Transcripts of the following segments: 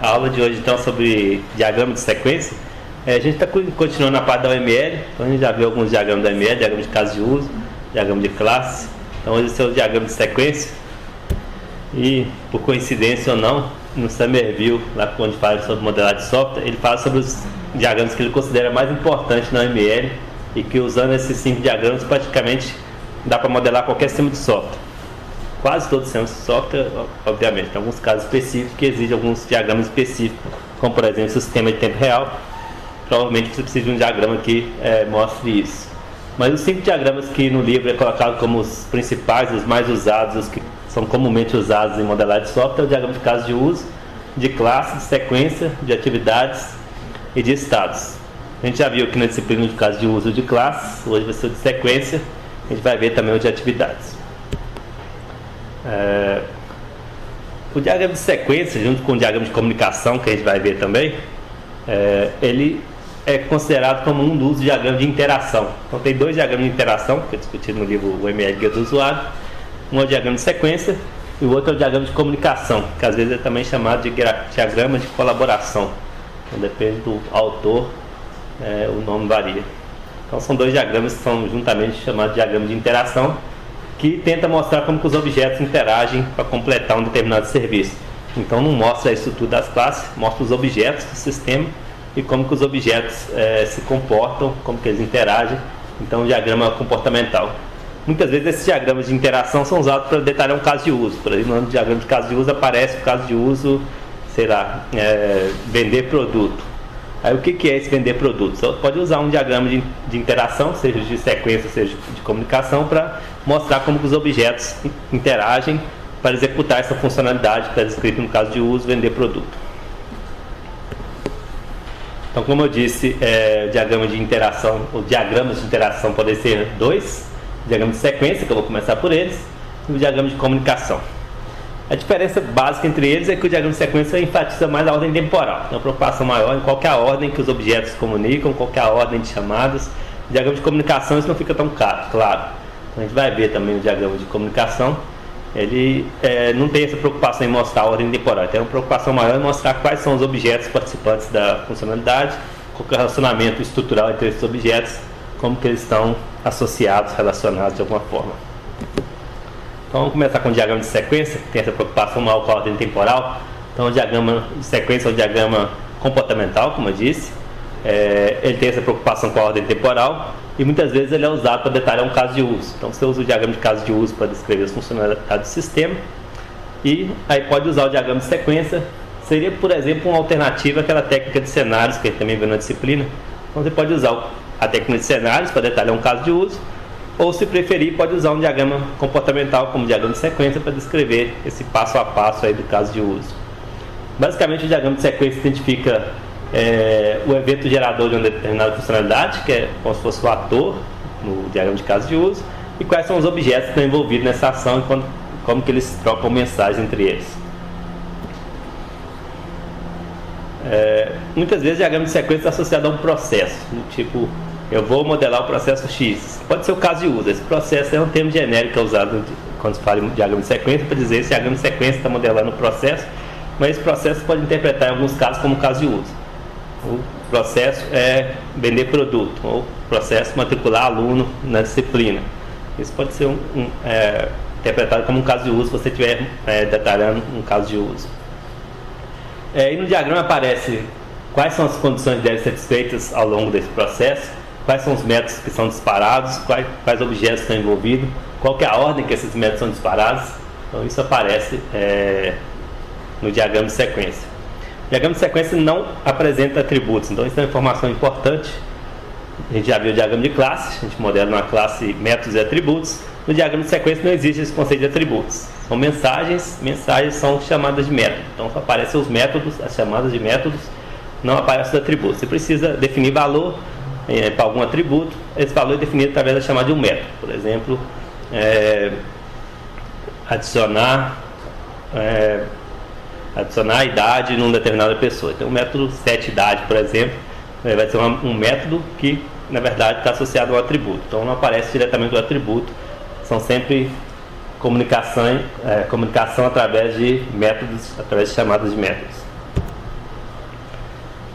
A aula de hoje então sobre diagrama de sequência. A gente está continuando na parte da OML, então a gente já viu alguns diagramas da OML, diagrama de caso de uso, diagrama de classe. Então hoje esse é o diagrama de sequência. E por coincidência ou não, no Summer View, lá onde fala sobre modelagem de software, ele fala sobre os diagramas que ele considera mais importantes na OML e que usando esses 5 diagramas praticamente dá para modelar qualquer sistema de software. Quase todos os sistemas de software, obviamente, tem alguns casos específicos que exigem alguns diagramas específicos, como por exemplo o sistema de tempo real. Provavelmente você precisa de um diagrama que mostre isso. Mas os 5 diagramas que no livro é colocado como os principais, os mais usados, os que são comumente usados em modelagem de software, é o diagrama de caso de uso, de classe, de sequência, de atividades e de estados. A gente já viu aqui na disciplina de caso de uso de classe, hoje vai ser o de sequência, a gente vai ver também o de atividades. O diagrama de sequência, junto com o diagrama de comunicação, que a gente vai ver também, ele é considerado como um dos diagramas de interação. Então tem 2 diagramas de interação, que é discutido no livro OML Guia do Usuário. Um é o diagrama de sequência e o outro é o diagrama de comunicação, que às vezes é também chamado de diagrama de colaboração. Então depende do autor, o nome varia. Então são 2 diagramas que são juntamente chamados de diagrama de interação, que tenta mostrar como que os objetos interagem para completar um determinado serviço. Então não mostra a estrutura das classes, mostra os objetos do sistema e como que os objetos se comportam, como que eles interagem. Então um diagrama comportamental. Muitas vezes esses diagramas de interação são usados para detalhar um caso de uso. Por exemplo, no diagrama de caso de uso aparece o caso de uso, sei lá, vender produto. Aí o que é esse vender produto? Você pode usar um diagrama de interação, seja de sequência, seja de comunicação, para mostrar como que os objetos interagem para executar essa funcionalidade que está descrita no caso de uso, vender produto. Então, como eu disse, o diagrama de interação, os diagramas de interação podem ser 2, o diagrama de sequência, que eu vou começar por eles, e o diagrama de comunicação. A diferença básica entre eles é que o diagrama de sequência enfatiza mais a ordem temporal. Tem uma preocupação maior em qual que é a ordem que os objetos se comunicam, qual que é a ordem de chamadas. O diagrama de comunicação isso não fica tão claro. Então, a gente vai ver também o diagrama de comunicação. Ele não tem essa preocupação em mostrar a ordem temporal. Tem uma preocupação maior em mostrar quais são os objetos participantes da funcionalidade, qual que é o relacionamento estrutural entre esses objetos, como que eles estão associados, relacionados de alguma forma. Então vamos começar com o diagrama de sequência, que tem essa preocupação maior com a ordem temporal. Então o diagrama de sequência é um diagrama comportamental, como eu disse. Ele tem essa preocupação com a ordem temporal e muitas vezes ele é usado para detalhar um caso de uso. Então você usa o diagrama de caso de uso para descrever as funcionalidades do sistema e aí pode usar o diagrama de sequência. Seria, por exemplo, uma alternativa àquela técnica de cenários que a gente também viu na disciplina. Então você pode usar a técnica de cenários para detalhar um caso de uso, ou se preferir pode usar um diagrama comportamental como diagrama de sequência para descrever esse passo a passo aí do caso de uso. Basicamente o diagrama de sequência identifica o evento gerador de uma determinada funcionalidade, que é como se fosse o ator no diagrama de caso de uso, e quais são os objetos que estão envolvidos nessa ação e como que eles trocam mensagens entre eles. Muitas vezes o diagrama de sequência está associado a um processo, do tipo, eu vou modelar o processo X. Pode ser o caso de uso. Esse processo é um termo genérico que é usado quando se fala em diagrama de sequência para dizer se o diagrama de sequência está modelando o processo, mas esse processo pode interpretar em alguns casos como caso de uso. O processo é vender produto, ou o processo matricular aluno na disciplina. Isso pode ser interpretado como um caso de uso se você estiver detalhando um caso de uso. E no diagrama aparece quais são as condições que devem ser satisfeitas ao longo desse processo, quais são os métodos que são disparados, quais objetos estão envolvidos, qual que é a ordem que esses métodos são disparados. Então isso aparece no diagrama de sequência. O diagrama de sequência não apresenta atributos, então isso é uma informação importante. A gente já viu o diagrama de classe, a gente modela uma classe métodos e atributos. No diagrama de sequência não existe esse conceito de atributos. São mensagens são chamadas de método. Então só aparecem os métodos, as chamadas de métodos, não aparecem os atributos. Você precisa definir valor para algum atributo, esse valor é definido através da chamada de um método. Por exemplo, adicionar a idade numa determinada pessoa. Então o método setIdade, por exemplo, vai ser um método que na verdade está associado ao atributo. Então não aparece diretamente o atributo, são sempre comunicação através de métodos, através de chamadas de métodos.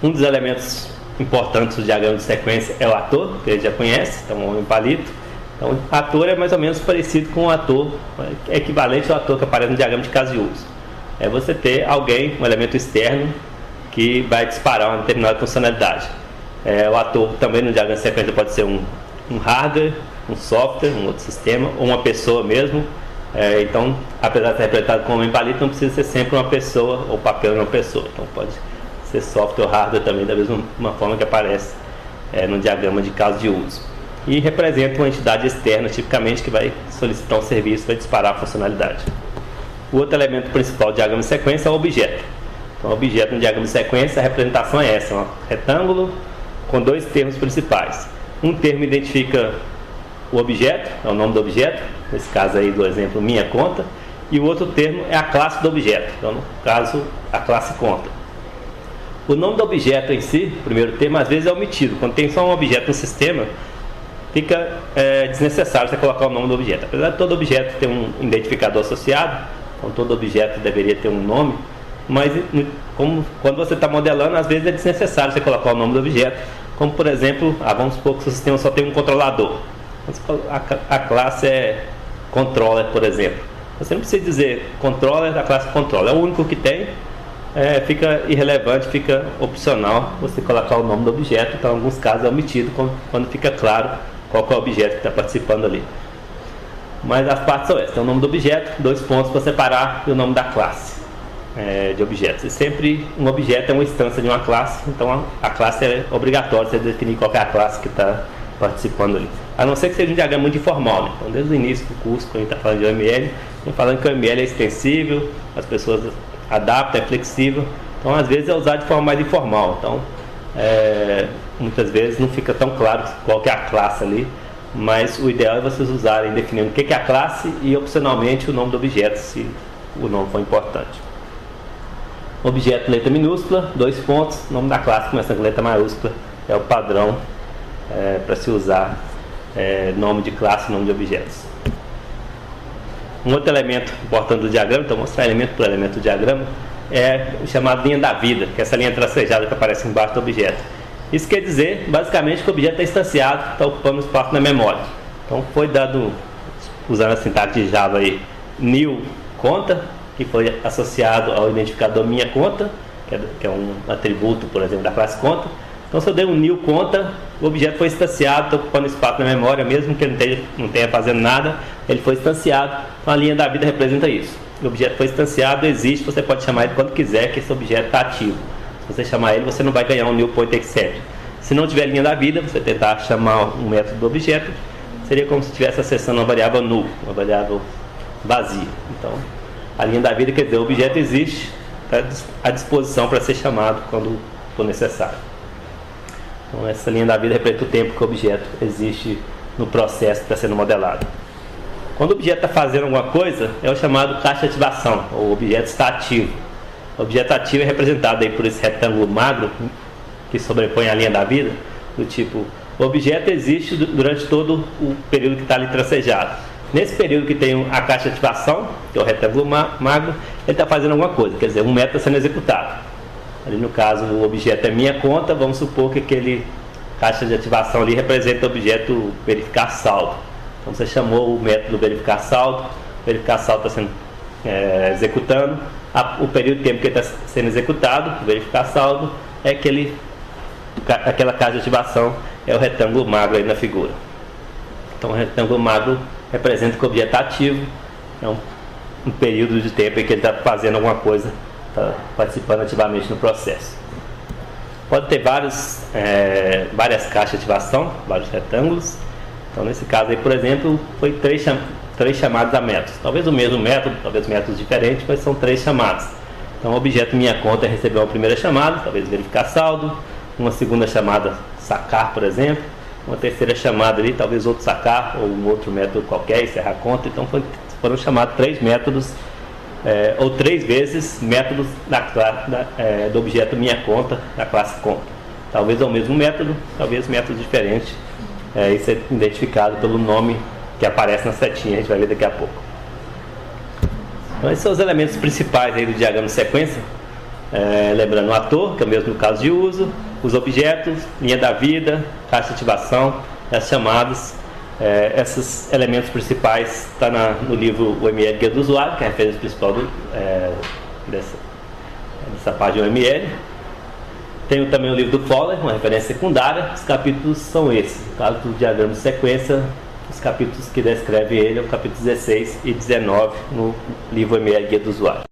Um dos elementos importantes do diagrama de sequência é o ator, que a gente já conhece, então o homem palito. Então, ator é mais ou menos parecido com o ator, equivalente ao ator que aparece no diagrama de caso de uso. É você ter alguém, um elemento externo, que vai disparar uma determinada funcionalidade. O ator também no diagrama de sequência pode ser um hardware, um software, um outro sistema, ou uma pessoa mesmo. Então, apesar de ser representado como homem palito, não precisa ser sempre uma pessoa ou papel de uma pessoa. Então, pode ser software ou hardware também, da mesma forma que aparece no diagrama de caso de uso. E representa uma entidade externa, tipicamente, que vai solicitar um serviço, vai disparar a funcionalidade. O outro elemento principal do diagrama de sequência é o objeto. Então, o objeto no diagrama de sequência, a representação é essa, um retângulo com dois termos principais. Um termo identifica o objeto, é o nome do objeto, nesse caso aí do exemplo, minha conta, e o outro termo é a classe do objeto, então no caso, a classe conta. O nome do objeto em si, o primeiro termo, às vezes é omitido. Quando tem só um objeto no sistema, fica desnecessário você colocar o nome do objeto. Apesar de todo objeto ter um identificador associado, então todo objeto deveria ter um nome, mas quando você está modelando, às vezes é desnecessário você colocar o nome do objeto, como por exemplo, vamos supor que o sistema só tem um controlador. A classe é controller, por exemplo. Você não precisa dizer controller da classe controller, é o único que tem, fica irrelevante, fica opcional você colocar o nome do objeto. Então, em alguns casos é omitido quando fica claro qual é o objeto que está participando ali. Mas as partes são essas: tem o nome do objeto, 2 pontos para separar, e o nome da classe de objetos. E sempre um objeto é uma instância de uma classe, então a classe é obrigatória você definir qual é a classe que está participando ali. A não ser que seja um diagrama muito informal, né? Então, desde o início do curso, quando a gente está falando de OML, estamos falando que o OML é extensível, as pessoas adaptam, é flexível. Então, às vezes é usado de forma mais informal. Então, muitas vezes não fica tão claro qual que é a classe ali, mas o ideal é vocês usarem definindo o que é a classe e, opcionalmente, o nome do objeto, se o nome for importante. Objeto, letra minúscula, 2 pontos, nome da classe começa com letra maiúscula, é o padrão para se usar nome de classe e nome de objetos. Um outro elemento importante do diagrama, então vou mostrar elemento por elemento do diagrama, é o chamado linha da vida, que é essa linha tracejada que aparece embaixo do objeto. Isso quer dizer, basicamente, que o objeto está instanciado, está ocupando espaço na memória. Então foi dado, usando a sintaxe de Java aí, new conta, que foi associado ao identificador minha conta, que é um atributo, por exemplo, da classe conta. Então, se eu dei um new conta, o objeto foi instanciado, está ocupando espaço na memória, mesmo que ele não tenha fazendo nada, ele foi instanciado. Então, a linha da vida representa isso. O objeto foi instanciado, existe, você pode chamar ele quando quiser, que esse objeto está ativo. Se você chamar ele, você não vai ganhar um new pointer except. Se não tiver linha da vida, você tentar chamar um método do objeto, seria como se estivesse acessando uma variável null, uma variável vazia. Então, a linha da vida quer dizer, o objeto existe, está à disposição para ser chamado quando for necessário. Então, essa linha da vida representa o tempo que o objeto existe no processo que está sendo modelado. Quando o objeto está fazendo alguma coisa, é o chamado caixa de ativação, ou o objeto está ativo. O objeto ativo é representado aí por esse retângulo magro que sobrepõe a linha da vida, do tipo, o objeto existe durante todo o período que está ali tracejado. Nesse período que tem a caixa de ativação, que é o retângulo magro, ele está fazendo alguma coisa, quer dizer, um método está sendo executado. Ali no caso o objeto é minha conta, vamos supor que aquele caixa de ativação ali representa o objeto verificar saldo. Então você chamou o método verificar saldo está sendo executando, o período de tempo que ele está sendo executado, verificar saldo, é aquela caixa de ativação, é o retângulo magro aí na figura. Então o retângulo magro representa que o objeto está ativo, é um período de tempo em que ele está fazendo alguma coisa, está participando ativamente no processo. Pode ter várias caixas de ativação, vários retângulos. Então, nesse caso aí, por exemplo, foi três chamadas a métodos. Talvez o mesmo método, talvez métodos diferentes, mas são 3 chamadas. Então, o objeto minha conta recebeu uma primeira chamada, talvez verificar saldo, uma segunda chamada sacar, por exemplo, uma terceira chamada ali, talvez outro sacar, ou um outro método qualquer, encerrar a conta. Então, foram chamados 3 métodos, ou 3 vezes métodos do objeto minha conta, da classe conta. Talvez é o mesmo método, talvez métodos diferentes. Isso é identificado pelo nome que aparece na setinha, a gente vai ver daqui a pouco. Então, esses são os elementos principais aí do diagrama de sequência. lembrando o ator, que é o mesmo caso de uso, os objetos, linha da vida, caixa de ativação, as chamadas. Esses elementos principais estão no livro UML Guia do Usuário, que é a referência principal dessa página UML. Tenho também o livro do Fowler, uma referência secundária. Os capítulos são esses. No caso do diagrama de sequência, os capítulos que descreve ele é o capítulo 16 e 19 no livro UML Guia do Usuário.